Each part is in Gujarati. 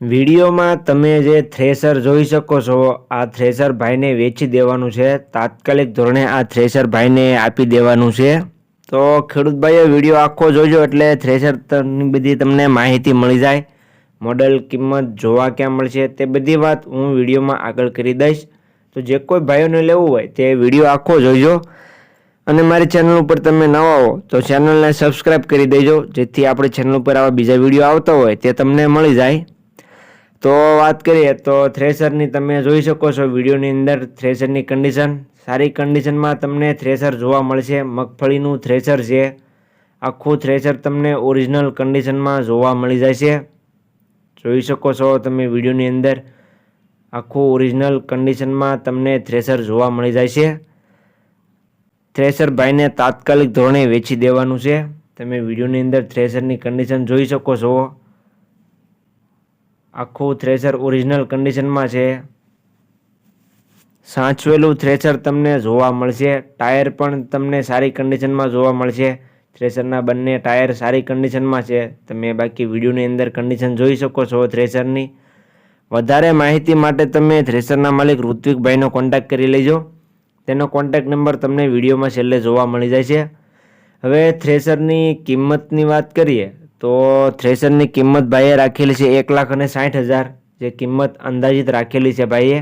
વિડીયોમાં તમે જે થ્રેશર જોઈ શકો છો, આ થ્રેશર ભાઈને વેચી દેવાનું છે. તાત્કાલિક ધોરણે આ થ્રેશર ભાઈને આપી દેવાનું છે. તો ખેડૂત ભાઈઓ વિડીયો આખો જોજો એટલે થ્રેશરની બધી તમને માહિતી મળી જાય. મોડલ, કિંમત, જોવા ક્યાં મળશે તે બધી વાત હું વિડીયોમાં આગળ કરી દઈશ. તો જે કોઈ ભાઈઓને લેવું હોય તે વિડીયો આખો જોજો. અને મારી ચેનલ ઉપર તમે નવા હો તો ચેનલને સબસ્ક્રાઈબ કરી દેજો, જેથી આપણી ચેનલ ઉપર આવા બીજા વિડીયો આવતા હોય તે તમને મળી જાય. તો વાત કરીએ તો થ્રેશરની તમે જોઈ શકો છો વિડીયોની અંદર થ્રેશરની કન્ડિશન સારી કન્ડિશનમાં તમને થ્રેશર જોવા મળશે. મગફળીનું થ્રેશર છે. આખું થ્રેશર તમને ઓરિજિનલ કન્ડિશનમાં જોવા મળી જાય છે. જોઈ શકો છો તમે વિડીયોની અંદર આખું ઓરિજિનલ કન્ડિશનમાં તમને થ્રેશર જોવા મળી જાય છે. થ્રેશર ભાઈને તાત્કાલિક ધોરણે વેચી દેવાનું છે. તમે વિડીયોની અંદર થ્રેશરની કન્ડિશન જોઈ શકો છો. આખું થ્રેશર ઓરિજિનલ કન્ડિશનમાં છે. સાચવેલું થ્રેશર તમને જોવા મળશે. ટાયર પણ તમને સારી કન્ડિશનમાં જોવા મળશે. થ્રેશરના બંને ટાયર સારી કન્ડિશનમાં છે. તમે બાકી વિડીયોની અંદર કન્ડિશન જોઈ શકો છો થ્રેશરની. વધારે માહિતી માટે તમે થ્રેશરના માલિક ઋત્વિકભાઈનો કોન્ટેક્ટ કરી લેજો. તેનો કોન્ટેક્ટ નંબર તમને વિડીયોમાં છેલ્લે જોવા મળી જાય છે. હવે થ્રેશરની કિંમતની વાત કરીએ તો થ્રેશરની કિંમત ભાઈએ રાખેલી છે 1,60,000. જે કિંમત અંદાજિત રાખેલી છે ભાઈએ.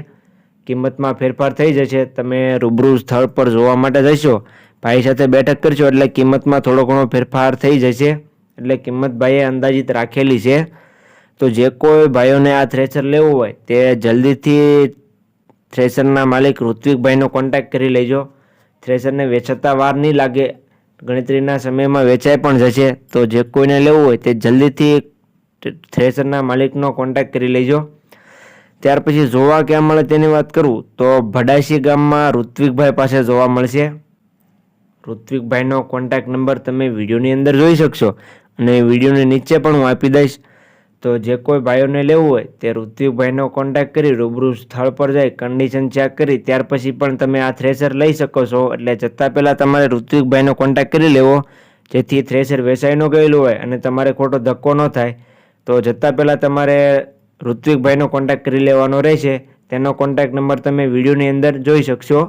કિંમતમાં ફેરફાર થઈ જશે. તમે રૂબરૂ સ્થળ પર જોવા માટે જશો, ભાઈ સાથે બેઠક કરશો એટલે કિંમતમાં થોડો ઘણો ફેરફાર થઈ જશે. એટલે કિંમત ભાઈએ અંદાજિત રાખેલી છે. તો જે કોઈ ભાઈઓને આ થ્રેશર લેવું હોય તે જલ્દીથી થ્રેશરના માલિક ઋત્વિકભાઈનો કોન્ટેક્ટ કરી લેજો. થ્રેશરને વેચાતા વાર નહીં લાગે, ગણતરીના સમયમાં વેચાઈ પણ જશે. તો જે કોઈને લેવું હોય તે જલ્દીથી થ્રેશરના માલિકનો કોન્ટેક્ટ કરી લેજો. ત્યાર પછી જોવા ક્યાં મળે તેની વાત કરું તો ભડાસી ગામમાં ઋત્વિકભાઈ પાસે જોવા મળશે. ઋત્વિકભાઈનો કોન્ટેક્ટ નંબર તમે વિડીયોની અંદર જોઈ શકશો અને વિડીયોની નીચે પણ હું આપી દઈશ. તો જે કોઈ ભાઈઓને લેવું હોય તે ઋત્વિકભાઈનો કોન્ટેક્ટ કરી રૂબરૂ સ્થળ પર જઈ કન્ડિશન ચેક કરી ત્યાર પછી પણ તમે આ થ્રેશર લઈ શકો છો. એટલે જતાં પહેલાં તમારે ઋત્વિકભાઈનો કોન્ટેક્ટ કરી લેવો, જેથી થ્રેશર વેચાઈ ન ગયેલું હોય અને તમારે ખોટો ધક્કો ન થાય. તો જતાં પહેલાં તમારે ઋત્વિકભાઈનો કોન્ટેક્ટ કરી લેવાનો રહેશે. તેનો કોન્ટેક્ટ નંબર તમે વિડીયોની અંદર જોઈ શકશો.